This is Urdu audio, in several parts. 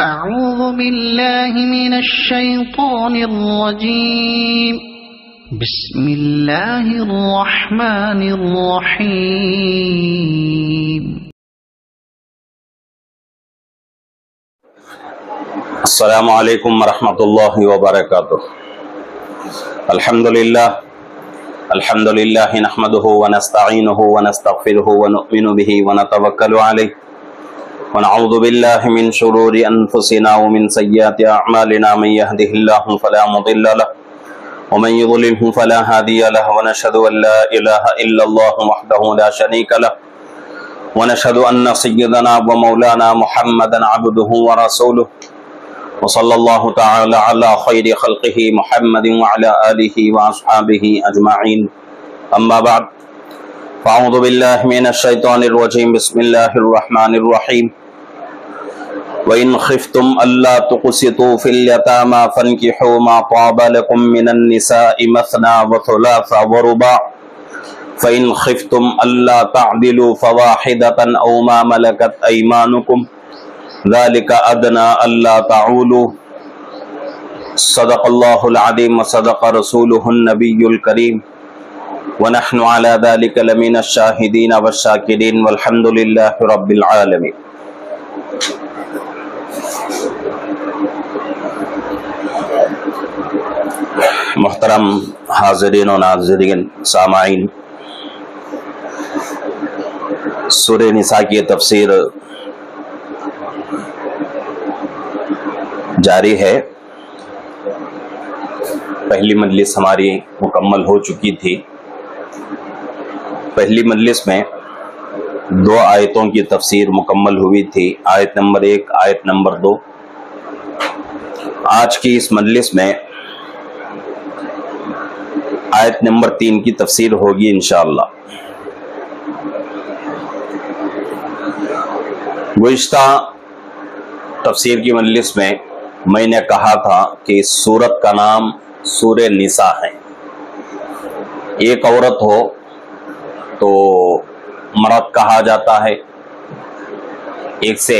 أعوذ بالله من الشيطان الرجيم بسم الله الرحمن الرحيم السلام علیکم ورحمۃ اللہ وبرکاتہ۔ الحمد للہ نحمده ونستعینه ونستغفره ونؤمن به ونتوکل علیہ ونعوذ باللہ من شرور انفسنا ومن سیئات اعمالنا من يهده الله فلا مضل له ومن يضلل فلا هادي له ونشهد ان لا اله الا الله وحده لا شريك له ونشهد ان سيدنا ومولانا محمدا عبده ورسوله وصلى الله تعالى على خير خلقه محمد وعلى آله وأصحابه أجمعين أما بعد فأعوذ بالله من الشيطان الرجيم بسم الله الرحمن الرحيم وإن خفتم ألا تقسطوا في اليتامى فانكحوا ما طاب لكم من النساء مثنى وثلاث ورباع فإن خفتم ألا تعدلوا فواحدة أو ما ملكت أيمانكم ذلك أدنى ألا تعولوا صدق الله العظيم وصدق رسوله النبي الكريم ونحن على ذلك لمن الشاهدين والشاكرين والحمد لله رب العالمين۔ محترم حاضرین و ناظرین سامعین، سورہ نساء کی تفسیر جاری ہے۔ پہلی مجلس ہماری مکمل ہو چکی تھی۔ پہلی مجلس میں 2 آیتوں کی تفسیر مکمل ہوئی تھی، آیت نمبر 1، آیت نمبر 2۔ آج کی اس مجلس میں آیت نمبر 3 کی تفسیر ہوگی انشاءاللہ۔ گزشتہ تفسیر کی مجلس میں میں نے کہا تھا کہ اس سورت کا نام سورہ نساء ہے۔ ایک عورت ہو تو مرد کہا جاتا ہے، ایک سے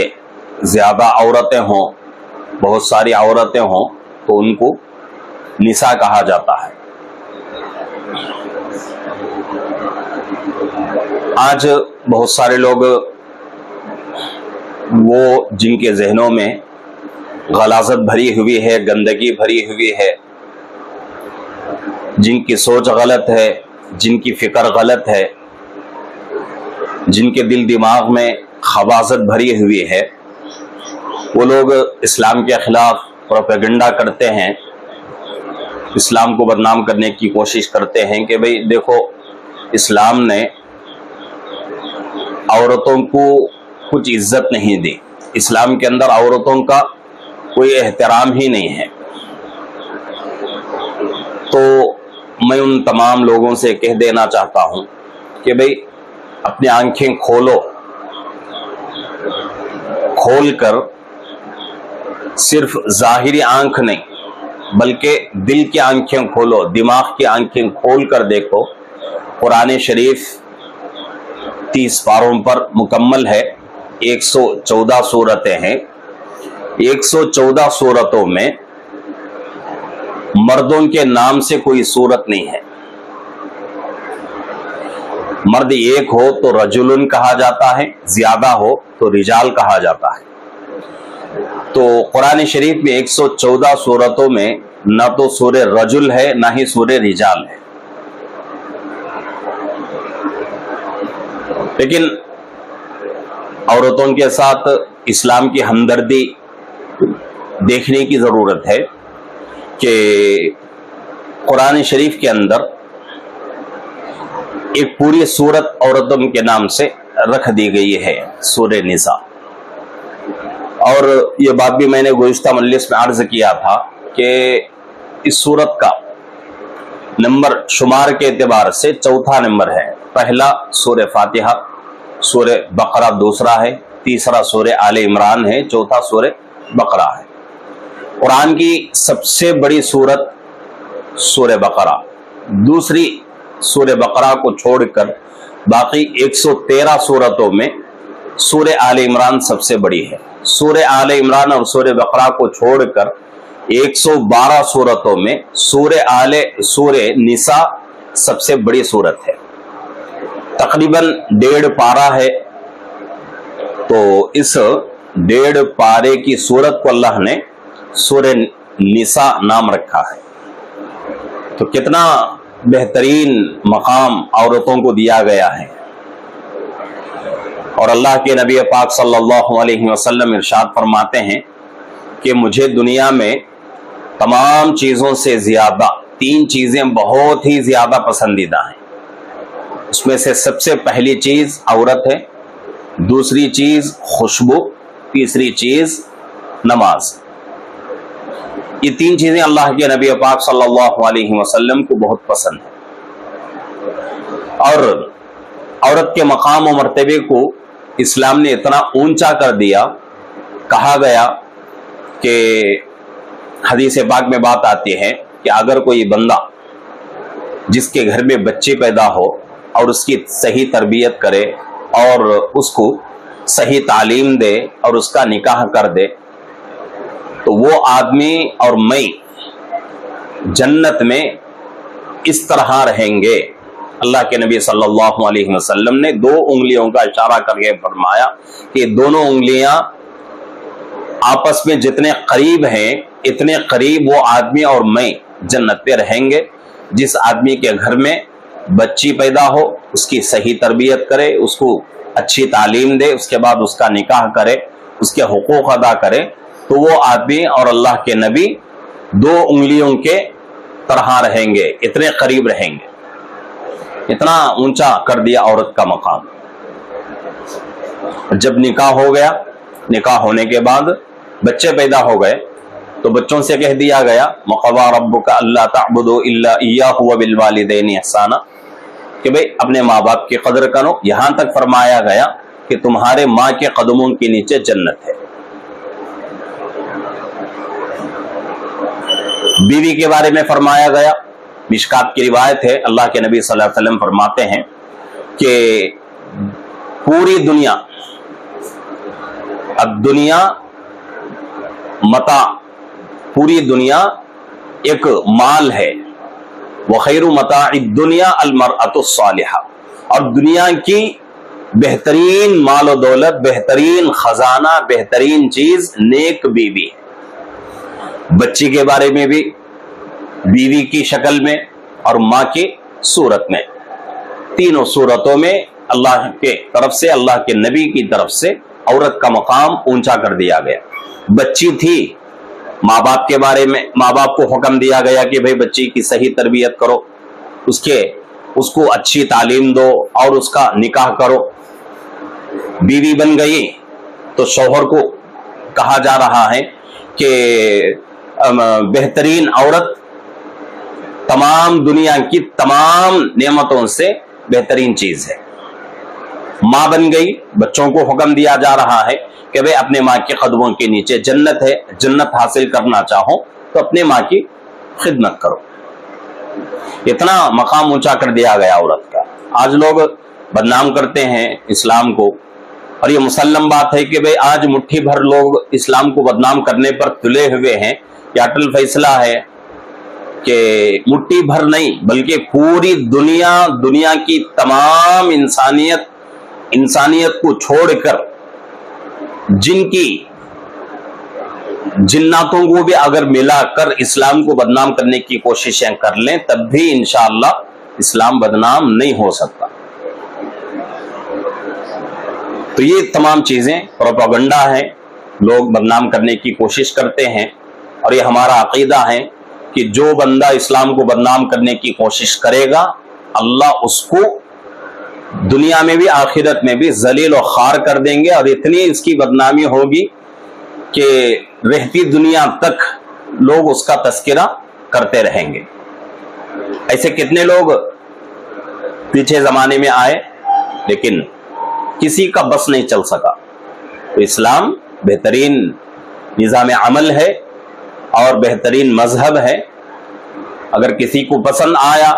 زیادہ عورتیں ہوں، بہت ساری عورتیں ہوں تو ان کو نساء کہا جاتا ہے۔ آج بہت سارے لوگ وہ جن کے ذہنوں میں غلاظت بھری ہوئی ہے، گندگی بھری ہوئی ہے، جن کی سوچ غلط ہے، جن کی فکر غلط ہے، جن کے دل دماغ میں خباثت بھری ہوئی ہے، وہ لوگ اسلام کے خلاف پروپیگنڈا کرتے ہیں، اسلام کو بدنام کرنے کی کوشش کرتے ہیں کہ بھئی دیکھو اسلام نے عورتوں کو کچھ عزت نہیں دی، اسلام کے اندر عورتوں کا کوئی احترام ہی نہیں ہے۔ تو میں ان تمام لوگوں سے کہہ دینا چاہتا ہوں کہ بھئی اپنی آنکھیں کھولو، کھول کر صرف ظاہری آنکھ نہیں بلکہ دل کی آنکھیں کھولو، دماغ کی آنکھیں کھول کر دیکھو۔ قرآن شریف 30 پاروں پر مکمل ہے، 114 سورتیں ہیں۔ 114 سورتوں میں مردوں کے نام سے کوئی سورت نہیں ہے۔ مرد ایک ہو تو رجلن کہا جاتا ہے، زیادہ ہو تو رجال کہا جاتا ہے۔ تو قرآن شریف میں 114 سورتوں میں نہ تو سورہ رجل ہے نہ ہی سورہ رجال ہے۔ لیکن عورتوں کے ساتھ اسلام کی ہمدردی دیکھنے کی ضرورت ہے کہ قرآن شریف کے اندر ایک پوری سورت عورتوں کے نام سے رکھ دی گئی ہے، سورہ نساء۔ اور یہ بات بھی میں نے گزشتہ مجلس میں عرض کیا تھا کہ اس سورت کا نمبر شمار کے اعتبار سے 4تھا نمبر ہے۔ پہلا سورہ فاتحہ، سورہ بقرہ دوسرا ہے، تیسرا سورہ آل عمران ہے، چوتھا سورہ بقرہ ہے۔ قرآن کی سب سے بڑی سورت سورہ بقرہ، دوسری سورہ بقرہ کو چھوڑ کر باقی 113 سورتوں میں سورہ آل عمران سب سے بڑی ہے۔ سورہ آل عمران اور سورہ بقرہ کو چھوڑ کر 112 صورتوں میں سورہ نساء سب سے بڑی صورت ہے، تقریباً 1.5 پارہ ہے۔ تو اس 1.5 پارے کی سورت کو اللہ نے سورہ نساء نام رکھا ہے۔ تو کتنا بہترین مقام عورتوں کو دیا گیا ہے۔ اور اللہ کے نبی پاک صلی اللہ علیہ وسلم ارشاد فرماتے ہیں کہ مجھے دنیا میں تمام چیزوں سے زیادہ 3 چیزیں بہت ہی زیادہ پسندیدہ ہیں۔ اس میں سے سب سے پہلی چیز عورت ہے، دوسری چیز خوشبو، تیسری چیز نماز۔ یہ 3 چیزیں اللہ کے نبی پاک صلی اللہ علیہ وسلم کو بہت پسند ہیں۔ اور عورت کے مقام و مرتبے کو اسلام نے اتنا اونچا کر دیا، کہا گیا کہ حدیث پاک میں بات آتی ہے کہ اگر کوئی بندہ جس کے گھر میں بچے پیدا ہو اور اس کی صحیح تربیت کرے اور اس کو صحیح تعلیم دے اور اس کا نکاح کر دے، تو وہ آدمی اور میں جنت میں اس طرح رہیں گے۔ اللہ کے نبی صلی اللہ علیہ وسلم نے 2 انگلیوں کا اشارہ کر کے فرمایا کہ دونوں انگلیاں آپس میں جتنے قریب ہیں اتنے قریب وہ آدمی اور میں جنت پہ رہیں گے۔ جس آدمی کے گھر میں بچی پیدا ہو، اس کی صحیح تربیت کرے، اس کو اچھی تعلیم دے، اس کے بعد اس کا نکاح کرے، اس کے حقوق ادا کرے، تو وہ آدمی اور اللہ کے نبی 2 انگلیوں کے طرح رہیں گے، اتنے قریب رہیں گے۔ اتنا اونچا کر دیا عورت کا مقام۔ جب نکاح ہو گیا، نکاح ہونے کے بعد بچے پیدا ہو گئے، تو بچوں سے کہہ دیا گیا وَقَضَىٰ رَبُّكَ أَلَّا تَعْبُدُوا إِلَّا إِيَّاهُ وَبِالْوَالِدَيْنِ إِحْسَانًا، کہ بھئی اپنے ماں باپ کی قدر کرو۔ یہاں تک فرمایا گیا کہ تمہارے ماں کے قدموں کے نیچے جنت ہے۔ بیوی کے بارے میں فرمایا گیا، مشکات کی روایت ہے، اللہ کے نبی صلی اللہ علیہ وسلم فرماتے ہیں کہ پوری دنیا، الدنیا متاع، پوری دنیا ایک مال ہے، وخیر متاع الدنیا المرأۃ الصالحہ، اور دنیا کی بہترین مال و دولت، بہترین خزانہ، بہترین چیز نیک بیوی ہے۔ بچی کے بارے میں بھی بیوی کی شکل میں اور ماں کی صورت میں، تینوں صورتوں میں اللہ کے طرف سے، اللہ کے نبی کی طرف سے عورت کا مقام اونچا کر دیا گیا۔ بچی تھی، ماں باپ کے بارے میں ماں باپ کو حکم دیا گیا کہ بھئی بچی کی صحیح تربیت کرو، اس کو اچھی تعلیم دو اور اس کا نکاح کرو۔ بیوی بن گئی تو شوہر کو کہا جا رہا ہے کہ بہترین عورت تمام دنیا کی تمام نعمتوں سے بہترین چیز ہے۔ ماں بن گئی، بچوں کو حکم دیا جا رہا ہے کہ بھئی اپنے ماں کے قدموں کے نیچے جنت ہے، جنت حاصل کرنا چاہو تو اپنے ماں کی خدمت کرو۔ اتنا مقام اونچا کر دیا گیا عورت کا۔ آج لوگ بدنام کرتے ہیں اسلام کو، اور یہ مسلم بات ہے کہ بھئی آج مٹھی بھر لوگ اسلام کو بدنام کرنے پر تلے ہوئے ہیں۔ یہ اٹل فیصلہ ہے کہ مٹھی بھر نہیں بلکہ پوری دنیا کی تمام انسانیت کو چھوڑ کر جن کی جناتوں کو بھی اگر ملا کر اسلام کو بدنام کرنے کی کوششیں کر لیں تب بھی انشاءاللہ اسلام بدنام نہیں ہو سکتا۔ تو یہ تمام چیزیں پروپیگنڈا ہے، لوگ بدنام کرنے کی کوشش کرتے ہیں، اور یہ ہمارا عقیدہ ہے کہ جو بندہ اسلام کو بدنام کرنے کی کوشش کرے گا اللہ اس کو دنیا میں بھی آخرت میں بھی ذلیل و خوار کر دیں گے، اور اتنی اس کی بدنامی ہوگی کہ رہتی دنیا تک لوگ اس کا تذکرہ کرتے رہیں گے۔ ایسے کتنے لوگ پیچھے زمانے میں آئے لیکن کسی کا بس نہیں چل سکا۔ تو اسلام بہترین نظام عمل ہے اور بہترین مذہب ہے۔ اگر کسی کو پسند آیا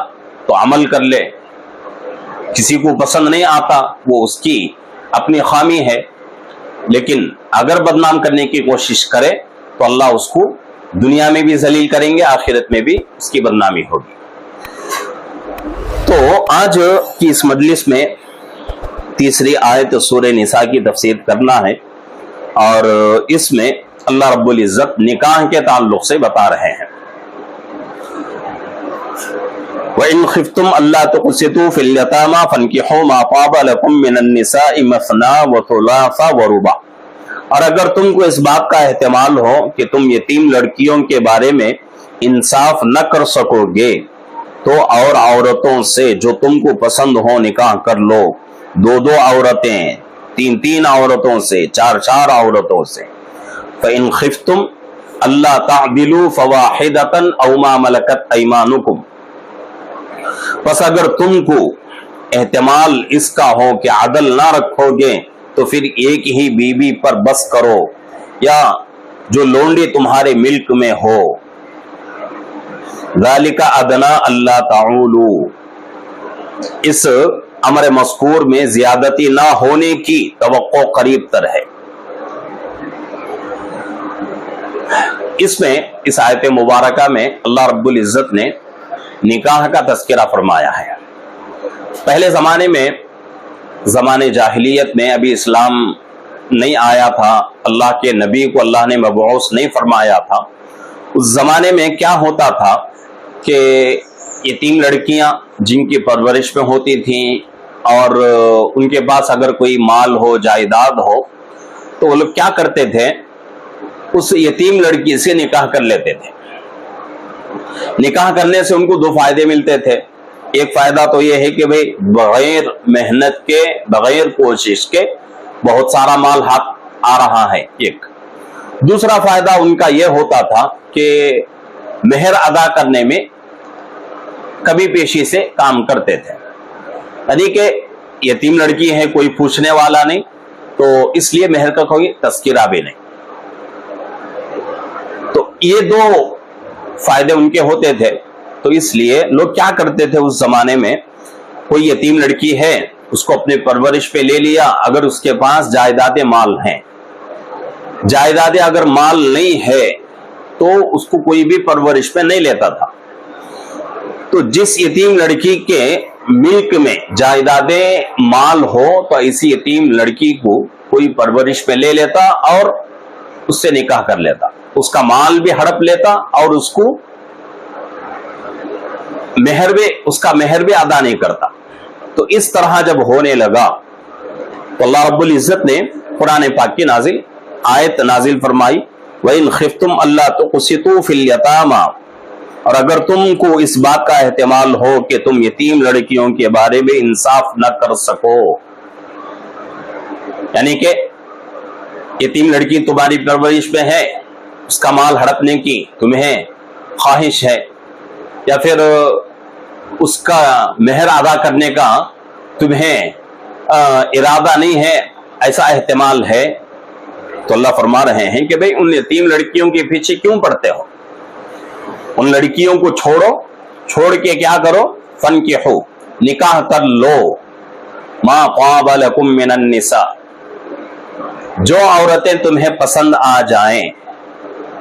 تو عمل کر لے، کسی کو پسند نہیں آتا وہ اس کی اپنی خامی ہے۔ لیکن اگر بدنام کرنے کی کوشش کرے تو اللہ اس کو دنیا میں بھی ذلیل کریں گے، آخرت میں بھی اس کی بدنامی ہوگی۔ تو آج کی اس مجلس میں تیسری آیت سورہ نساء کی تفسیر کرنا ہے، اور اس میں اللہ رب العزت نکاح کے تعلق سے بتا رہے ہیں۔ وَإِنْ خِفْتُمْ أَلَّا تُقْسِطُوا فِي الْيَتَامَى فَانكِحُوا مَا طَابَ لَكُم مِّنَ النِّسَاءِ مَثْنَىٰ وَثُلَاثَ وَرُبَاعَ، اور اگر تم کو اس بات کا احتمال ہو کہ تم یتیم لڑکیوں کے بارے میں انصاف نہ کر سکو گے تو اور عورتوں سے جو تم کو پسند ہو نکاح کر لو، دو دو عورتیں، تین تین عورتوں سے، چار چار عورتوں سے۔ فَإِنْ خِفْتُمْ أَلَّا تَعْدِلُوا فَوَاحِدَةً أَوْ مَا مَلَكَتْ أَيْمَانُكُمْ، پس اگر تم کو احتمال اس کا ہو کہ عدل نہ رکھو گے تو پھر ایک ہی بیوی پر بس کرو، یا جو لونڈی تمہارے ملک میں ہو۔ ذَلِكَ أَدْنَىٰ أَلَّا تَعُولُوا، اس امر مذکور میں زیادتی نہ ہونے کی توقع قریب تر ہے۔ اس میں اس آیت مبارکہ میں اللہ رب العزت نے نکاح کا تذکرہ فرمایا ہے۔ پہلے زمانے میں، زمانے جاہلیت میں، ابھی اسلام نہیں آیا تھا، اللہ کے نبی کو اللہ نے مبعوث نہیں فرمایا تھا، اس زمانے میں کیا ہوتا تھا کہ یتیم لڑکیاں جن کی پرورش میں ہوتی تھیں اور ان کے پاس اگر کوئی مال ہو، جائیداد ہو، تو وہ لوگ کیا کرتے تھے، اس یتیم لڑکی سے نکاح کر لیتے تھے۔ نکاح کرنے سے ان کو دو فائدے ملتے تھے۔ ایک فائدہ تو یہ ہے کہ بھئی بغیر محنت کے، بغیر کوشش کے بہت سارا مال ہاتھ آ رہا ہے، ایک۔ دوسرا فائدہ ان کا یہ ہوتا تھا کہ مہر ادا کرنے میں کبھی پیشی سے کام کرتے تھے، یعنی کہ یتیم لڑکی ہے، کوئی پوچھنے والا نہیں، تو اس لیے مہر کا کوئی تذکرہ بھی نہیں۔ تو یہ دو فائدے ان کے ہوتے تھے، تو اس لیے لوگ کیا کرتے تھے اس زمانے میں، کوئی یتیم لڑکی ہے اس کو اپنے پرورش پہ لے لیا، اگر اس کے پاس جائیداد مال ہیں، جائیداد اگر مال نہیں ہے تو اس کو کوئی بھی پرورش پہ نہیں لیتا تھا۔ تو جس یتیم لڑکی کے ملک میں جائیداد مال ہو تو ایسی یتیم لڑکی کو کوئی پرورش پہ لے لیتا اور اس سے نکاح کر لیتا، اس کا مال بھی ہڑپ لیتا اور اس کو مہر بھی ادا نہیں کرتا۔ تو اس طرح جب ہونے لگا تو اللہ رب العزت نے قرآن پاک کی آیت نازل فرمائی، وَإِنْ خِفْتُمْ أَلَّا تُقْسِطُوا فِي الْيَتَامَى، اور اگر تم کو اس بات کا احتمال ہو کہ تم یتیم لڑکیوں کے بارے میں انصاف نہ کر سکو، یعنی کہ یتیم لڑکی تمہاری پرورش میں ہے، اس کا مال ہڑپنے کی تمہیں خواہش ہے، یا پھر اس کا مہر ادا کرنے کا تمہیں ارادہ نہیں ہے، ایسا احتمال ہے، تو اللہ فرما رہے ہیں کہ بھئی ان یتیم لڑکیوں کے پیچھے کیوں پڑتے ہو، ان لڑکیوں کو چھوڑو، چھوڑ کے کیا کرو، فَانْكِحُوا، نکاح کر لو، مَا طَابَ لَكُم مِّنَ النِّسَاءِ، جو عورتیں تمہیں پسند آ جائیں،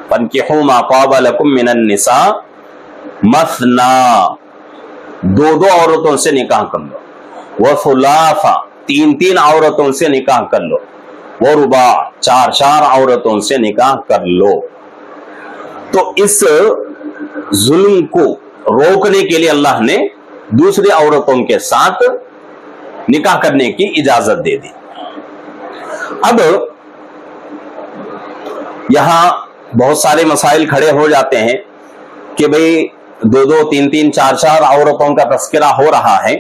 فَانْكِحُوا مَا طَابَ لَكُم مِّنَ النِّسَاءِ مَثْنَىٰ، دو دو عورتوں سے نکاح کر لو، وَثُلَاثَ، تین تین عورتوں سے نکاح کر لو، وَرُبَاعَ، چار چار عورتوں سے نکاح کر لو۔ تو اس ظلم کو روکنے کے لیے اللہ نے دوسری عورتوں کے ساتھ نکاح کرنے کی اجازت دے دی۔ اب یہاں بہت سارے مسائل کھڑے ہو جاتے ہیں کہ بھئی دو دو تین تین چار چار عورتوں کا تذکرہ ہو رہا ہے،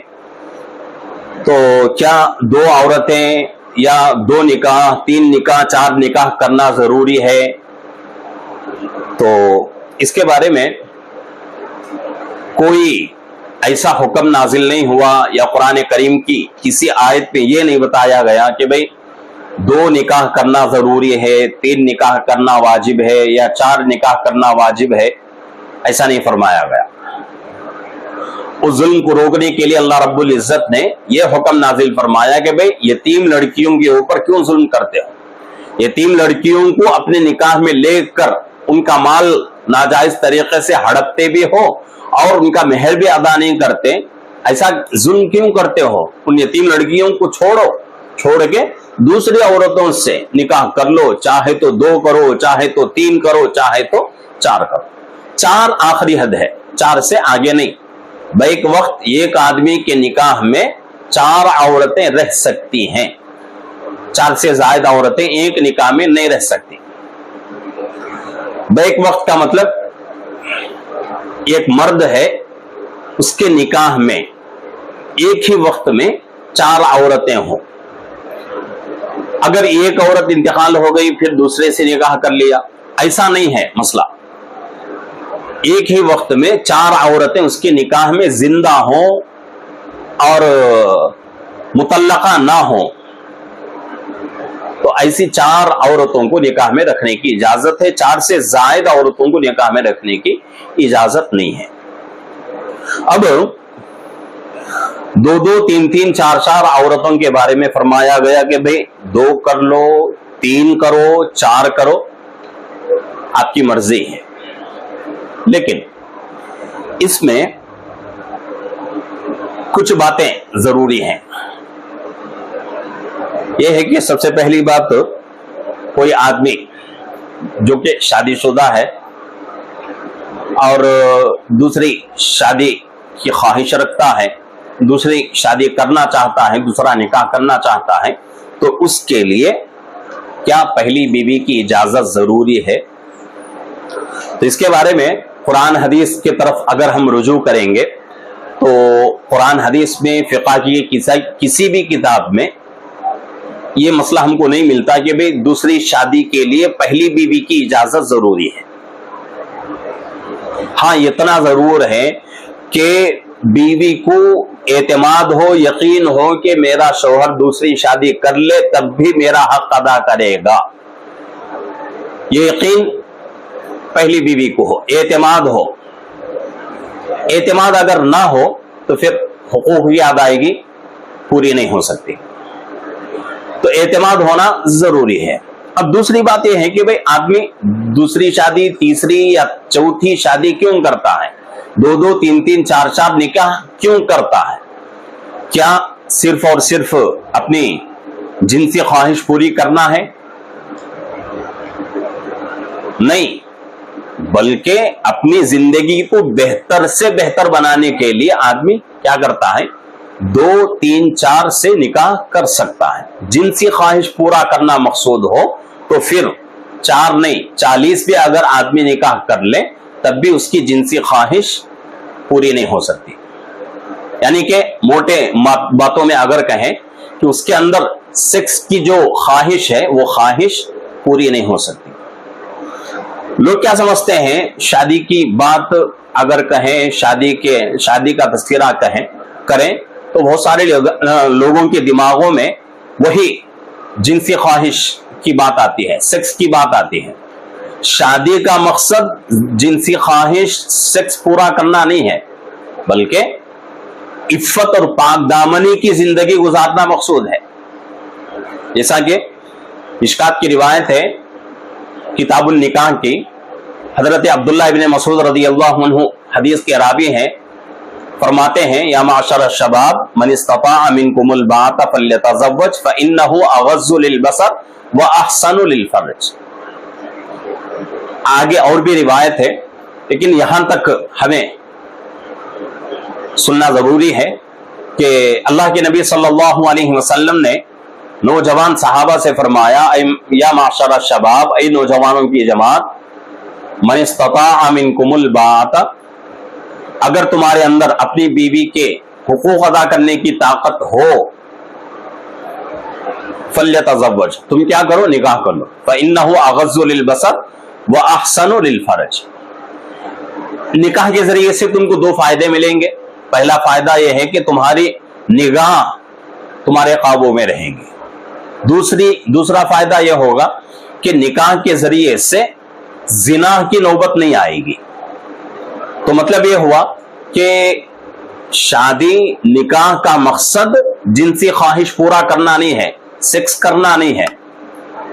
تو کیا دو عورتیں یا دو نکاح، تین نکاح، چار نکاح کرنا ضروری ہے؟ تو اس کے بارے میں کوئی ایسا حکم نازل نہیں ہوا، یا قرآن کریم کی کسی آیت میں یہ نہیں بتایا گیا کہ بھئی دو نکاح کرنا ضروری ہے، تین نکاح کرنا واجب ہے، یا چار نکاح کرنا واجب ہے، ایسا نہیں فرمایا گیا۔ اس ظلم کو روکنے کے لیے اللہ رب العزت نے یہ حکم نازل فرمایا کہ بھئی یتیم لڑکیوں کے اوپر کیوں ظلم کرتے ہو، یتیم لڑکیوں کو اپنے نکاح میں لے کر ان کا مال ناجائز طریقے سے ہڑپتے بھی ہو اور ان کا مہر بھی ادا نہیں کرتے، ایسا ظلم کیوں کرتے ہو؟ ان یتیم لڑکیوں کو چھوڑ کے دوسری عورتوں سے نکاح کر لو، چاہے تو 2 کرو، چاہے تو 3 کرو، چاہے تو 4 کرو۔ 4 آخری حد ہے، 4 سے آگے نہیں۔ بیک وقت ایک آدمی کے نکاح میں 4 عورتیں رہ سکتی ہیں، 4 سے زائد عورتیں ایک نکاح میں نہیں رہ سکتی۔ بیک وقت کا مطلب ایک مرد ہے، اس کے نکاح میں ایک ہی وقت میں 4 عورتیں ہوں۔ اگر ایک عورت انتقال ہو گئی پھر دوسرے سے نکاح کر لیا، ایسا نہیں ہے مسئلہ۔ ایک ہی وقت میں 4 عورتیں اس کے نکاح میں زندہ ہوں اور مطلقہ نہ ہوں، تو ایسی 4 عورتوں کو نکاح میں رکھنے کی اجازت ہے۔ 4 سے زائد عورتوں کو نکاح میں رکھنے کی اجازت نہیں ہے۔ اب 2 3 4 عورتوں کے بارے میں فرمایا گیا کہ بھئی 2 کر لو، 3 کرو، 4 کرو، آپ کی مرضی ہے۔ لیکن اس میں کچھ باتیں ضروری ہیں۔ یہ ہے کہ سب سے پہلی بات، کوئی آدمی جو کہ شادی شدہ ہے اور دوسری شادی کی خواہش رکھتا ہے، دوسری شادی کرنا چاہتا ہے، دوسرا نکاح کرنا چاہتا ہے، تو اس کے لیے کیا پہلی بیوی کی اجازت ضروری ہے؟ تو اس کے بارے میں قرآن حدیث کی طرف اگر ہم رجوع کریں گے تو قرآن حدیث میں، فقہ کی کسی بھی کتاب میں یہ مسئلہ ہم کو نہیں ملتا کہ بھئی دوسری شادی کے لیے پہلی بیوی کی اجازت ضروری ہے۔ ہاں، اتنا ضرور ہے کہ بیوی کو اعتماد ہو، یقین ہو کہ میرا شوہر دوسری شادی کر لے تب بھی میرا حق ادا کرے گا، یہ یقین پہلی بیوی کو ہو، اعتماد ہو۔ اعتماد اگر نہ ہو تو پھر حقوق کی ادائیگی پوری نہیں ہو سکتی، تو اعتماد ہونا ضروری ہے۔ اب دوسری بات یہ ہے کہ بھئی آدمی دوسری شادی، تیسری یا چوتھی شادی کیوں کرتا ہے؟ 2 3 4 نکاح کیوں کرتا ہے؟ کیا صرف اور صرف اپنی جنسی خواہش پوری کرنا ہے؟ نہیں، بلکہ اپنی زندگی کو بہتر سے بہتر بنانے کے لیے آدمی کیا کرتا ہے؟ 2 3 4 سے نکاح کر سکتا ہے۔ جنسی خواہش پورا کرنا مقصود ہو تو پھر 4 نہیں 40 بھی اگر آدمی نکاح کر لے تب بھی اس کی جنسی خواہش پوری نہیں ہو سکتی۔ یعنی کہ موٹے باتوں میں اگر کہیں کہ اس کے اندر سیکس کی جو خواہش ہے وہ خواہش پوری نہیں ہو سکتی۔ لوگ کیا سمجھتے ہیں، شادی کی بات اگر کہیں، شادی کا تذکرہ کریں تو بہت سارے لوگوں کے دماغوں میں وہی جنسی خواہش کی بات آتی ہے، سیکس کی بات آتی ہے۔ شادی کا مقصد جنسی خواہش، سیکس پورا کرنا نہیں ہے، بلکہ عفت اور پاک دامنی کی زندگی گزارنا مقصود ہے۔ جیسا کہ مشکات کی روایت ہے کتاب النکاح کی، حضرت عبداللہ ابن مسعود رضی اللہ عنہ حدیث کے راوی ہیں، فرماتے ہیں یا معاشر الشباب من استطاع منکم الباءۃ فلیتزوج فانہ اغض للبصر واحسن للفرج۔ آگے اور بھی روایت ہے، لیکن یہاں تک ہمیں سننا ضروری ہے کہ اللہ کے نبی صلی اللہ علیہ وسلم نے نوجوان صحابہ سے فرمایا یا معاشر الشباب، اے نوجوانوں کی جماعت، من استطاع منکم الباءۃ، اگر تمہارے اندر اپنی بیوی کے حقوق ادا کرنے کی طاقت ہو، فلیتزوج، تم کیا کرو؟ نکاح کر لو، فانہ اغض للبصر واحسن للفرج۔ نکاح کے ذریعے سے تم کو 2 فائدے ملیں گے۔ پہلا فائدہ یہ ہے کہ تمہاری نگاہ تمہارے قابو میں رہیں گی۔ دوسرا فائدہ یہ ہوگا کہ نکاح کے ذریعے سے زنا کی نوبت نہیں آئے گی۔ تو مطلب یہ ہوا کہ شادی، نکاح کا مقصد جنسی خواہش پورا کرنا نہیں ہے، سیکس کرنا نہیں ہے،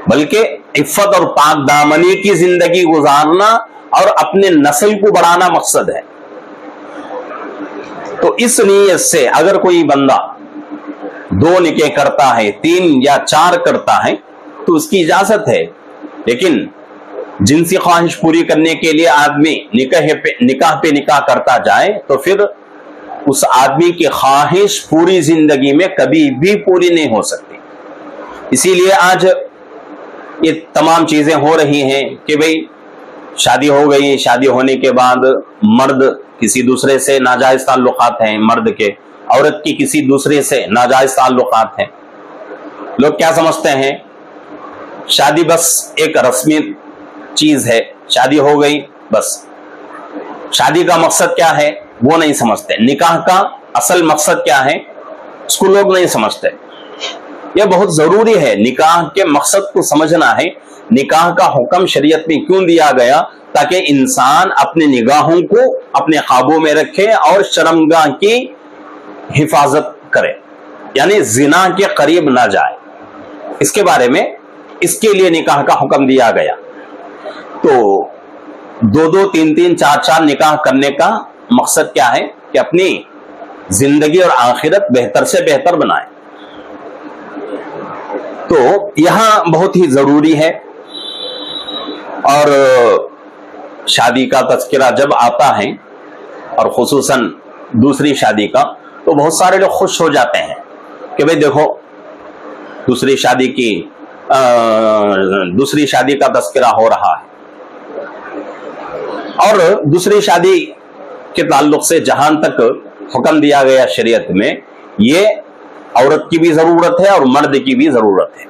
بلکہ عفت اور پاک دامنی کی زندگی گزارنا اور اپنے نسل کو بڑھانا مقصد ہے. تو اس نیت سے اگر کوئی بندہ 2 نکاح کرتا ہے، 3 یا 4 کرتا ہے تو اس کی اجازت ہے، لیکن جنسی خواہش پوری کرنے کے لیے آدمی نکاح پہ نکاح کرتا جائے تو پھر اس آدمی کی خواہش پوری زندگی میں کبھی بھی پوری نہیں ہو سکتی. اسی لیے آج یہ تمام چیزیں ہو رہی ہیں کہ بھئی شادی ہو گئی، شادی ہونے کے بعد مرد کسی دوسرے سے ناجائز تعلقات ہیں، مرد کے عورت کی کسی دوسرے سے ناجائز تعلقات ہیں. لوگ کیا سمجھتے ہیں؟ شادی بس ایک رسمی چیز ہے، شادی ہو گئی بس. شادی کا مقصد کیا ہے وہ نہیں سمجھتے. نکاح کا اصل مقصد کیا ہے اس کو لوگ نہیں سمجھتے. یہ بہت ضروری ہے، نکاح کے مقصد کو سمجھنا ہے. نکاح کا حکم شریعت میں کیوں دیا گیا؟ تاکہ انسان اپنے نگاہوں کو اپنے قابو میں رکھے اور شرمگاہ کی حفاظت کرے، یعنی زنا کے قریب نہ جائے. اس کے بارے میں اس کے لیے نکاح کا حکم دیا گیا. تو 2 3 4 4 نکاح کرنے کا مقصد کیا ہے کہ اپنی زندگی اور آخرت بہتر سے بہتر بنائے. تو یہاں بہت ہی ضروری ہے. اور شادی کا تذکرہ جب آتا ہے اور خصوصاً دوسری شادی کا تو بہت سارے لوگ خوش ہو جاتے ہیں کہ بھئی دیکھو دوسری شادی کا تذکرہ ہو رہا ہے. اور دوسری شادی کے تعلق سے جہاں تک حکم دیا گیا شریعت میں، یہ عورت کی بھی ضرورت ہے اور مرد کی بھی ضرورت ہے.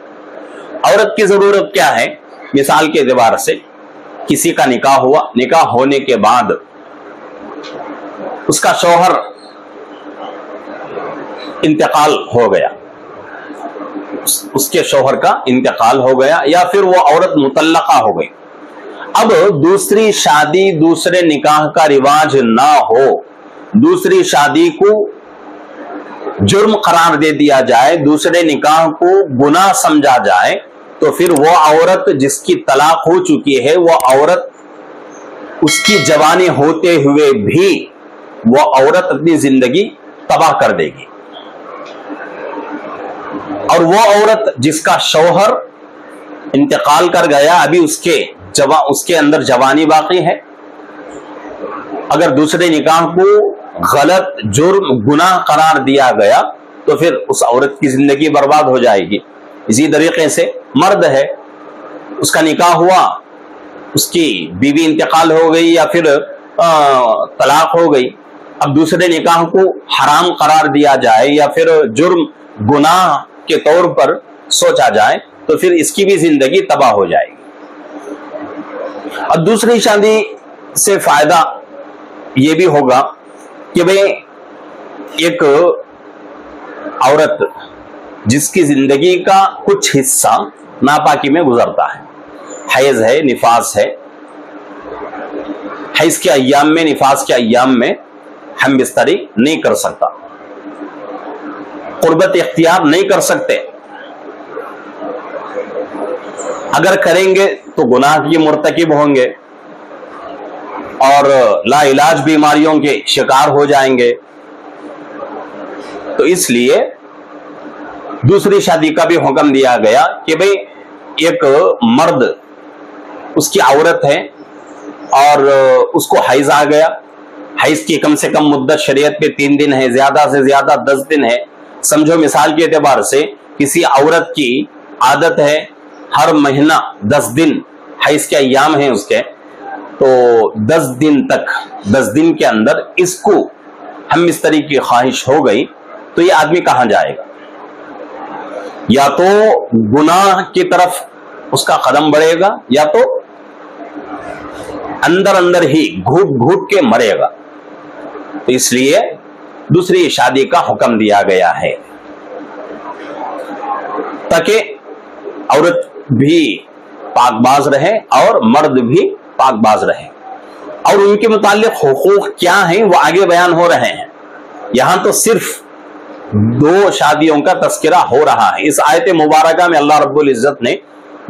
عورت کی ضرورت کیا ہے؟ مثال کے اعتبار سے کسی کا نکاح ہوا، نکاح ہونے کے بعد اس کا شوہر انتقال ہو گیا، اس کے شوہر کا انتقال ہو گیا یا پھر وہ عورت مطلقہ ہو گئی. اب دوسری شادی دوسرے نکاح کا رواج نہ ہو، دوسری شادی کو جرم قرار دے دیا جائے، دوسرے نکاح کو گناہ سمجھا جائے، تو پھر وہ عورت جس کی طلاق ہو چکی ہے، وہ عورت اس کی جوانی ہوتے ہوئے بھی وہ عورت اپنی زندگی تباہ کر دے گی. اور وہ عورت جس کا شوہر انتقال کر گیا، ابھی اس کے اندر جوانی باقی ہے، اگر دوسرے نکاح کو غلط جرم گناہ قرار دیا گیا تو پھر اس عورت کی زندگی برباد ہو جائے گی. اسی طریقے سے مرد ہے، اس کا نکاح ہوا، اس کی بیوی انتقال ہو گئی یا پھر طلاق ہو گئی، اب دوسرے نکاح کو حرام قرار دیا جائے یا پھر جرم گناہ کے طور پر سوچا جائے تو پھر اس کی بھی زندگی تباہ ہو جائے گی. اور دوسری شادی سے فائدہ یہ بھی ہوگا کہ بھئی ایک عورت جس کی زندگی کا کچھ حصہ ناپاکی میں گزرتا ہے، حیض ہے، نفاس ہے، حیض کے ایام میں، نفاس کے ایام میں ہم بستری نہیں کر سکتا، قربت اختیار نہیں کر سکتے. اگر کریں گے تو گناہ کی مرتکب ہوں گے اور لا علاج بیماریوں کے شکار ہو جائیں گے. تو اس لیے دوسری شادی کا بھی حکم دیا گیا کہ بھئی ایک مرد اس کی عورت ہے اور اس کو حیض آ گیا، حیض کی کم سے کم مدت شریعت پہ 3 دن ہے، زیادہ سے زیادہ 10 دن ہے. سمجھو مثال کے اعتبار سے کسی عورت کی عادت ہے ہر مہینہ 10 دن حیض کے ایام ہیں اس کے، تو 10 دن تک 10 دن کے اندر اس کو ہم بستری کی خواہش ہو گئی تو یہ آدمی کہاں جائے گا؟ یا تو گناہ کی طرف اس کا قدم بڑھے گا یا تو اندر اندر ہی گھوٹ گھوٹ کے مرے گا. تو اس لیے دوسری شادی کا حکم دیا گیا ہے تاکہ عورت بھی پاک باز رہے اور مرد بھی پاک باز رہے. اور ان کے متعلق حقوق کیا ہیں وہ آگے بیان ہو رہے ہیں. یہاں تو صرف 2 شادیوں کا تذکرہ ہو رہا ہے. اس آیت مبارکہ میں اللہ رب العزت نے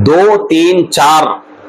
2, 3, 4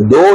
2,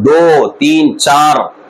2, 3, 4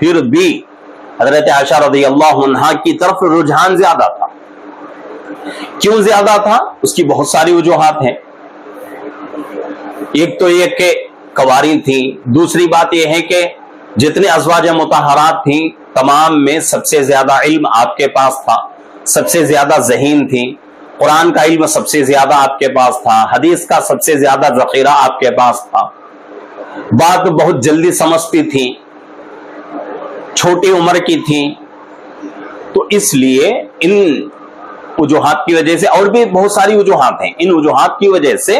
پھر بھی حضرت عائشہ رضی اللہ عنہا کی طرف رجحان زیادہ تھا. کیوں زیادہ تھا؟ اس کی بہت ساری وجوہات ہیں. ایک تو یہ کہ کنواری تھیں. دوسری بات یہ ہے کہ جتنے ازواج مطہرات تھیں تمام میں سب سے زیادہ علم آپ کے پاس تھا، سب سے زیادہ ذہین تھیں. قرآن کا علم سب سے زیادہ آپ کے پاس تھا، حدیث کا سب سے زیادہ ذخیرہ آپ کے پاس تھا. بات بہت جلدی سمجھتی تھیں، چھوٹی عمر کی تھیں. تو اس لیے ان وجوہات کی وجہ سے، اور بھی بہت ساری وجوہات ہیں، ان وجوہات کی وجہ سے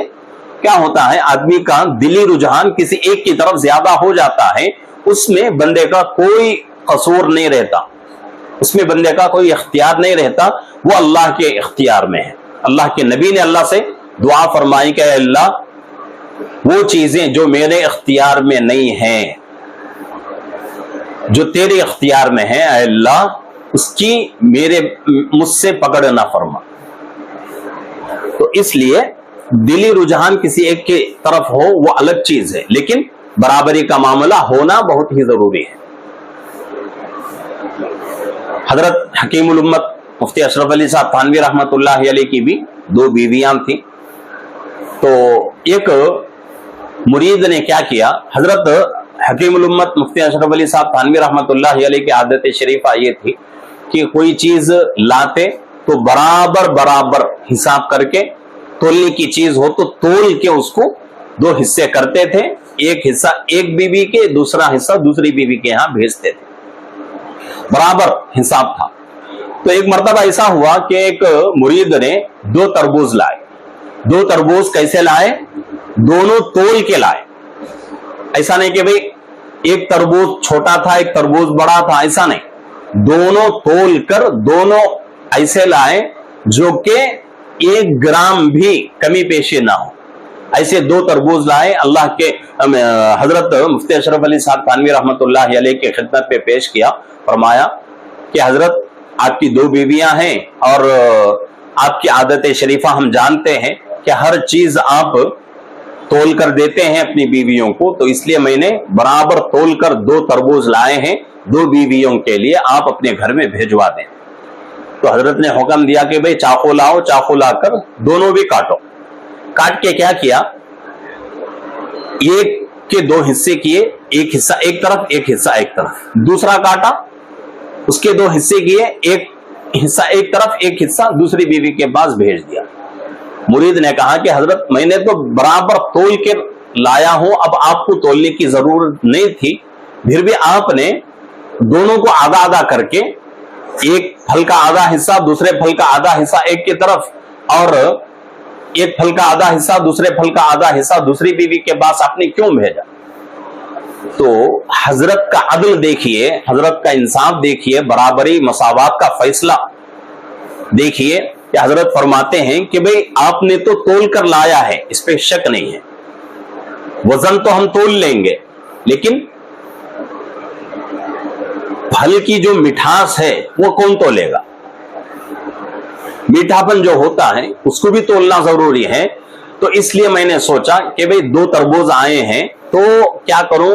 کیا ہوتا ہے، آدمی کا دلی رجحان کسی ایک کی طرف زیادہ ہو جاتا ہے. اس میں بندے کا کوئی قصور نہیں رہتا، اس میں بندے کا کوئی اختیار نہیں رہتا، وہ اللہ کے اختیار میں ہے. اللہ کے نبی نے اللہ سے دعا فرمائی کہ اے اللہ وہ چیزیں جو میرے اختیار میں نہیں ہیں، جو تیرے اختیار میں ہیں، اے اللہ اس کی مجھ سے پکڑ نہ فرما. تو اس لیے دلی رجحان کسی ایک کی طرف ہو وہ الگ چیز ہے، لیکن برابری کا معاملہ ہونا بہت ہی ضروری ہے. حضرت حکیم الامت مفتی اشرف علی صاحب تھانوی رحمۃ اللہ علیہ کی بھی 2 بیویاں تھیں. تو ایک مرید نے کیا کیا، حضرت حکیم الامت مفتی اشرف علی صاحب تھانوی رحمۃ اللہ علیہ کی عادت شریفہ یہ تھی کہ کوئی چیز لاتے تو برابر حساب کر کے، تولنے کی چیز ہو تو تول کے اس کو 2 حصے کرتے تھے. ایک حصہ ایک بیوی کے، دوسرا حصہ دوسری بیوی کے ہاں بھیجتے تھے. برابر حساب تھا. تو ایک مرتبہ ایسا ہوا کہ ایک مرید نے 2 تربوز لائے. 2 تربوز کیسے لائے؟ دونوں تول کے لائے. ایسا نہیں کہ بھئی ایک تربوز چھوٹا تھا ایک تربوز بڑا تھا، ایسا نہیں. دونوں تول کر دونوں ایسے لائے جو کہ 1 گرام بھی کمی پیشی نہ ہو. ایسے 2 تربوز لائے. اللہ کے حضرت مفتی اشرف علی صاحب تھانوی رحمۃ اللہ علیہ کی خدمت پہ پیش کیا. فرمایا کہ حضرت آپ کی 2 بیویاں ہیں اور آپ کی عادت شریفہ ہم جانتے ہیں کہ ہر چیز آپ تول کر دیتے ہیں اپنی بیویوں کو، تو اس لیے میں نے برابر تول کر 2 تربوز لائے ہیں 2 بیویوں کے لیے، آپ اپنے گھر میں بھیجوا دیں. تو حضرت نے حکم دیا کہ بھئی چاقو لاؤ. چاقو لا کر دونوں بھی کاٹو. کاٹ کے کیا کیا، ایک کے 2 حصے کیے، ایک حصہ ایک طرف ایک حصہ ایک طرف. دوسرا کاٹا، اس کے 2 حصے کیے، ایک حصہ ایک طرف ایک حصہ دوسری بیوی کے پاس بھیج دیا. مرید نے کہا کہ حضرت میں نے تو برابر تول کے لایا ہوں، اب آپ کو تولنے کی ضرورت نہیں تھی، پھر بھی آپ نے دونوں کو آدھا آدھا کر کے، ایک پھل کا آدھا حصہ دوسرے پھل کا آدھا حصہ ایک کی طرف، اور ایک پھل کا آدھا حصہ دوسرے پھل کا آدھا حصہ دوسری بیوی کے پاس آپ نے کیوں بھیجا؟ تو حضرت کا عدل دیکھیے، حضرت کا انصاف دیکھیے، برابری مساوات کا فیصلہ دیکھیے کہ حضرت فرماتے ہیں کہ بھئی آپ نے تو تول کر لایا ہے، اس پہ شک نہیں ہے، وزن تو ہم تول لیں گے، لیکن پھل کی جو مٹھاس ہے وہ کون تولے گا؟ میٹھاپن جو ہوتا ہے اس کو بھی تولنا ضروری ہے. تو اس لیے میں نے سوچا کہ بھئی 2 تربوز آئے ہیں تو کیا کروں،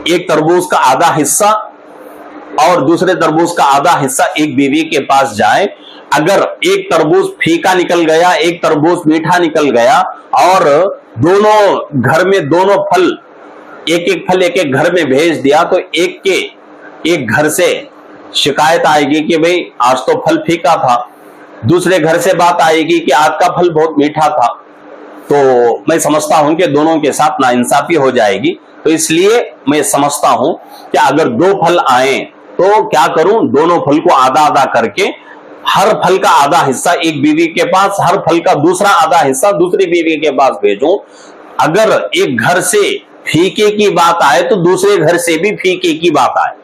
ایک تربوز کا آدھا حصہ اور دوسرے تربوز کا آدھا حصہ ایک بیوی کے پاس جائے. اگر ایک تربوز پھیکا نکل گیا، ایک تربوز میٹھا نکل گیا، اور دونوں گھر میں دونوں پھل ایک ایک پھل ایک ایک گھر میں بھیج دیا، تو ایک گھر سے شکایت آئے گی کہ بھئی آج تو پھل پھیکا تھا، دوسرے گھر سے بات آئے گی کہ آج کا پھل بہت میٹھا تھا. تو میں سمجھتا ہوں کہ دونوں کے ساتھ ناانصافی ہو جائے گی. تو اس لیے میں سمجھتا ہوں کہ اگر 2 پھل آئیں تو کیا کروں، دونوں پھل کو آدھا آدھا کر کے ہر پھل کا آدھا حصہ ایک بیوی کے پاس، ہر پھل کا دوسرا آدھا حصہ دوسری بیوی کے پاس بھیجوں. اگر ایک گھر سے پھیکے کی بات آئے تو دوسرے گھر سے بھی پھیکے کی بات آئے،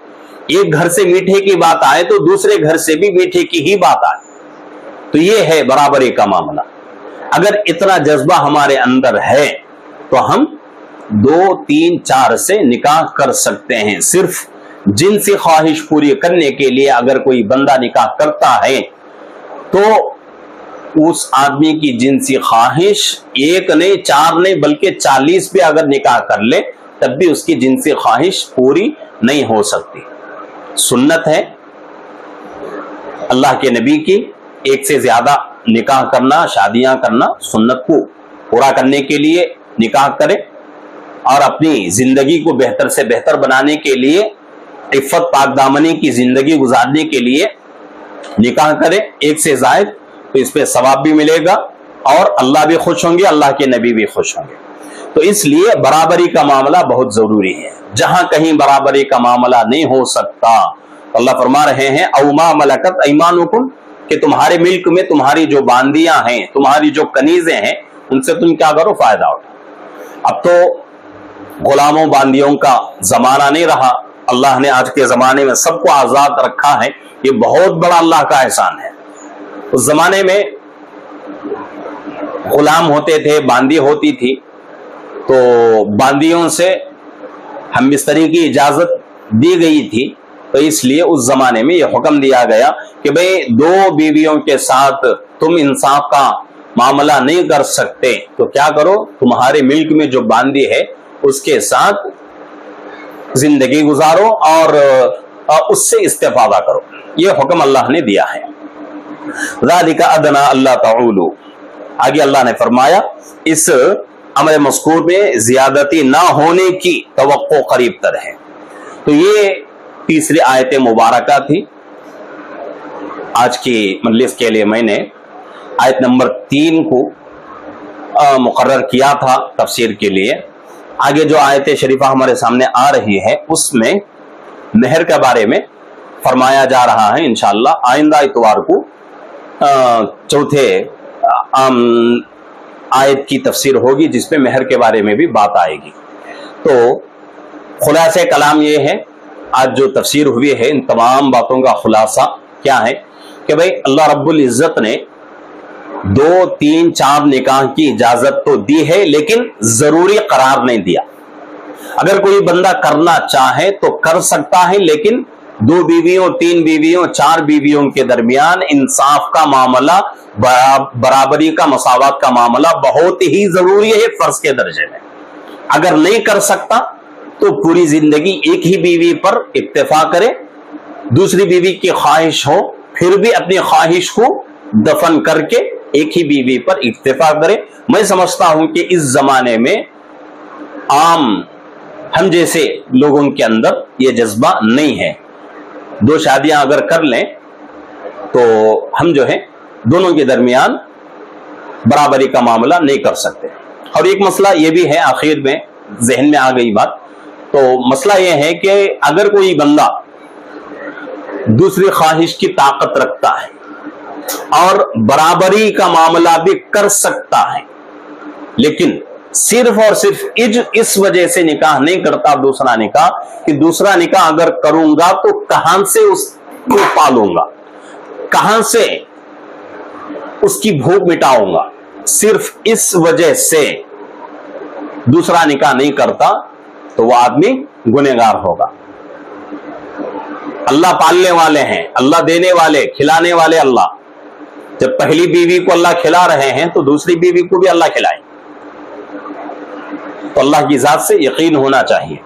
ایک گھر سے میٹھے کی بات آئے تو دوسرے گھر سے بھی میٹھے کی ہی بات آئے. تو یہ ہے برابری کا معاملہ. اگر اتنا جذبہ ہمارے اندر ہے تو ہم 2 3 4 سے نکاح کر سکتے ہیں. صرف جنسی خواہش پوری کرنے کے لیے اگر کوئی بندہ نکاح کرتا ہے تو اس آدمی کی جنسی خواہش 1 نہیں 4 نہیں بلکہ 40 بھی اگر نکاح کر لے تب بھی اس کی جنسی خواہش پوری نہیں ہو سکتی. سنت ہے اللہ کے نبی کی ایک سے زیادہ نکاح کرنا، شادیاں کرنا. سنت کو پورا کرنے کے لیے نکاح کرے اور اپنی زندگی کو بہتر سے بہتر بنانے کے لیے، عفت پاک دامنی کی زندگی گزارنے کے لیے نکاح کرے ایک سے زائد، تو اس پہ ثواب بھی ملے گا اور اللہ بھی خوش ہوں گے، اللہ کے نبی بھی خوش ہوں گے. تو اس لیے برابری کا معاملہ بہت ضروری ہے. جہاں کہیں برابری کا معاملہ نہیں ہو سکتا، اللہ فرما رہے ہیں او ما ملکت ایمانکم، کہ تمہارے ملک میں تمہاری جو باندیاں ہیں، تمہاری جو کنیزیں ہیں، ان سے تم کیا کرو؟ فائدہ اٹھاؤ. اب تو غلاموں باندیوں کا زمانہ نہیں رہا. اللہ نے آج کے زمانے میں سب کو آزاد رکھا ہے. یہ بہت بڑا اللہ کا احسان ہے. اس زمانے میں غلام ہوتے تھے، باندی ہوتی تھی، تو باندیوں سے ہم بستری کی اجازت دی گئی تھی. تو اس لیے اس زمانے میں یہ حکم دیا گیا کہ بھئی 2 بیویوں کے ساتھ تم انصاف کا معاملہ نہیں کر سکتے تو کیا کرو؟ تمہارے ملک میں جو باندی ہے اس کے ساتھ زندگی گزارو اور اس سے استفادہ کرو. یہ حکم اللہ نے دیا ہے. ذالک ادنی اللہ تعولوا. آگے اللہ نے فرمایا اس امر مذکور میں زیادتی نہ ہونے کی توقع قریب تر ہے. تو یہ تیسری آیت مبارکہ تھی. آج کی مجلس کے لیے میں نے آیت نمبر 3 کو مقرر کیا تھا تفسیر کے لیے. آگے جو آیت شریفہ ہمارے سامنے آ رہی ہے اس میں مہر کے بارے میں فرمایا جا رہا ہے. انشاءاللہ آئندہ اتوار کو چوتھے آیت کی تفسیر ہوگی جس میں مہر کے بارے میں بھی بات آئے گی. تو خلاصہ کلام یہ ہے، آج جو تفسیر ہوئی ہے ان تمام باتوں کا خلاصہ کیا ہے کہ بھئی اللہ رب العزت نے 2 3 4 نکاح کی اجازت تو دی ہے لیکن ضروری قرار نہیں دیا. اگر کوئی بندہ کرنا چاہے تو کر سکتا ہے، لیکن 2 بیویوں 3 بیویوں 4 بیویوں کے درمیان انصاف کا معاملہ، برابری کا، مساوات کا معاملہ بہت ہی ضروری ہے فرض کے درجے میں. اگر نہیں کر سکتا تو پوری زندگی ایک ہی بیوی پر اکتفا کرے. دوسری بیوی کی خواہش ہو پھر بھی اپنی خواہش کو دفن کر کے ایک ہی بیوی پر اکتفا کرے. میں سمجھتا ہوں کہ اس زمانے میں عام ہم جیسے لوگوں کے اندر یہ جذبہ نہیں ہے. 2 شادیاں اگر کر لیں تو ہم جو ہے دونوں کے درمیان برابری کا معاملہ نہیں کر سکتے. اور ایک مسئلہ یہ بھی ہے، آخر میں ذہن میں آ گئی بات، تو مسئلہ یہ ہے کہ اگر کوئی بندہ دوسری خواہش کی طاقت رکھتا ہے اور برابری کا معاملہ بھی کر سکتا ہے، لیکن صرف اور صرف اس وجہ سے نکاح نہیں کرتا دوسرا نکاح کہ دوسرا نکاح اگر کروں گا تو کہاں سے اس کو پالوں گا، کہاں سے اس کی بھوک مٹاؤں گا، صرف اس وجہ سے دوسرا نکاح نہیں کرتا تو وہ آدمی گنہگار ہوگا. اللہ پالنے والے ہیں، اللہ دینے والے، کھلانے والے اللہ. جب پہلی بیوی کو اللہ کھلا رہے ہیں تو دوسری بیوی کو بھی اللہ کھلائے. تو اللہ کی ذات سے یقین ہونا چاہیے.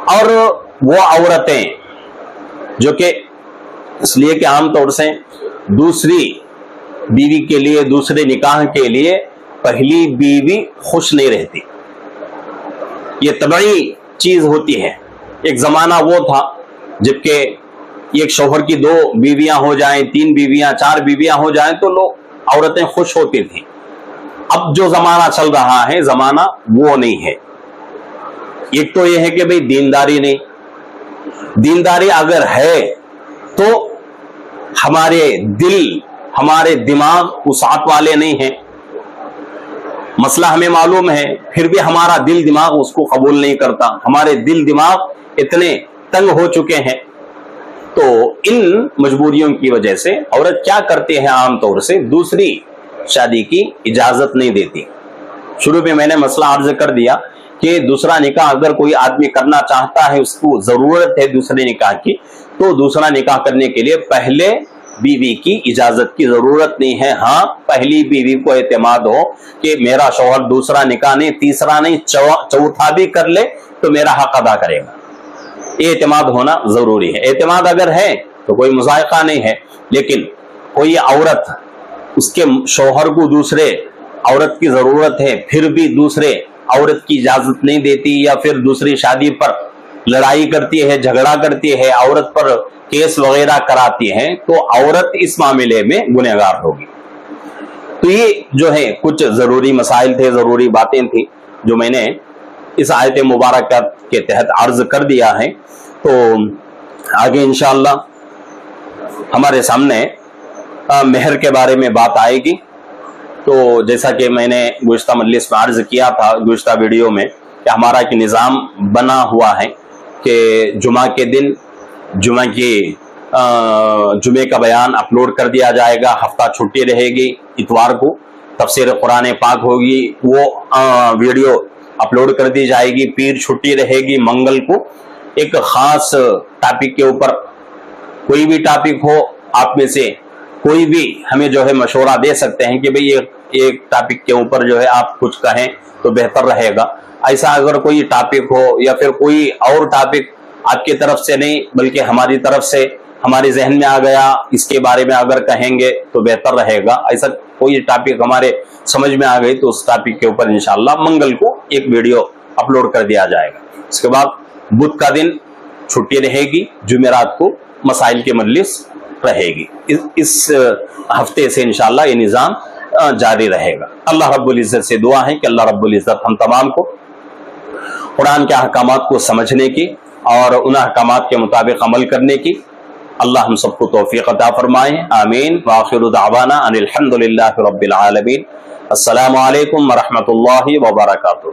اور وہ عورتیں جو کہ اس لیے کہ عام طور سے دوسری بیوی کے لیے، دوسرے نکاح کے لیے پہلی بیوی خوش نہیں رہتی، یہ طبعی چیز ہوتی ہے. ایک زمانہ وہ تھا جبکہ ایک شوہر کی 2 بیویاں ہو جائیں، 3 بیویاں، 4 بیویاں ہو جائیں تو لوگ عورتیں خوش ہوتی تھیں. اب جو زمانہ چل رہا ہے زمانہ وہ نہیں ہے. ایک تو یہ ہے کہ بھئی دینداری نہیں. دینداری اگر ہے تو ہمارے دل، ہمارے دماغ وسعت والے نہیں ہیں. مسئلہ ہمیں معلوم ہے پھر بھی ہمارا دل دماغ اس کو قبول نہیں کرتا. ہمارے دل دماغ اتنے تنگ ہو چکے ہیں. تو ان مجبوریوں کی وجہ سے عورت کیا کرتے ہیں، عام طور سے دوسری شادی کی اجازت نہیں دیتی. شروع میں میں نے مسئلہ عرض کر دیا کہ دوسرا نکاح اگر کوئی آدمی کرنا چاہتا ہے، اس کو ضرورت ہے دوسرے نکاح کی، تو دوسرا نکاح کرنے کے لیے پہلے بیوی کی اجازت کی ضرورت نہیں ہے. ہاں پہلی بیوی کو اعتماد ہو کہ میرا شوہر دوسرا نکاح نہیں، تیسرا نہیں، چوتھا بھی کر لے تو میرا حق ادا کرے گا. یہ اعتماد ہونا ضروری ہے. اعتماد اگر ہے تو کوئی مذائقہ نہیں ہے، لیکن کوئی عورت اس کے شوہر کو دوسرے عورت کی ضرورت ہے، پھر بھی دوسرے عورت کی اجازت نہیں دیتی، یا پھر دوسری شادی پر لڑائی کرتی ہے، جھگڑا کرتی ہے، عورت پر کیس وغیرہ کراتی ہے، تو عورت اس معاملے میں گنہگار ہوگی. تو یہ جو ہے کچھ ضروری مسائل تھے، ضروری باتیں تھیں جو میں نے اس آیت مبارکہ کے تحت عرض کر دیا ہے. تو آگے انشاءاللہ ہمارے سامنے مہر کے بارے میں بات آئے گی. تو جیسا کہ میں نے گزشتہ مجلس میں عرض کیا تھا، گزشتہ ویڈیو میں، کہ ہمارا ایک نظام بنا ہوا ہے کہ جمعہ کے دن جمعے کا بیان اپلوڈ کر دیا جائے گا، ہفتہ چھٹی رہے گی، اتوار کو تفسیر قرآن پاک ہوگی، وہ ویڈیو اپلوڈ کر دی جائے گی، پیر چھٹی رہے گی، منگل کو ایک خاص ٹاپک کے اوپر، کوئی بھی ٹاپک ہو، آپ میں سے کوئی بھی ہمیں جو ہے مشورہ دے سکتے ہیں کہ بھئی ایک ٹاپک کے اوپر جو ہے آپ کچھ کہیں تو بہتر رہے گا. ایسا اگر کوئی ٹاپک ہو یا پھر کوئی اور ٹاپک آپ کی طرف سے نہیں بلکہ ہماری طرف سے ہمارے ذہن میں آ گیا، اس کے بارے میں اگر کہیں گے تو بہتر رہے گا. ایسا کوئی ٹاپک ہمارے سمجھ میں آ گئی تو اس ٹاپک کے اوپر انشاءاللہ منگل کو ایک ویڈیو اپلوڈ کر دیا جائے گا. اس کے بعد بدھ کا دن چھٹی رہے گی، جمعرات کو مسائل کی مجلس رہے گی. اس ہفتے سے انشاءاللہ یہ نظام جاری رہے گا. اللہ رب العزت سے دعا ہے کہ اللہ رب العزت ہم تمام کو قرآن کے احکامات کو سمجھنے کی اور ان احکامات کے مطابق عمل کرنے کی اللہ ہم سب کو توفیق عطا فرمائے. آمین. وآخر دعوانا ان الحمد للہ رب العالمین. السلام علیکم ورحمۃ اللہ وبرکاتہ.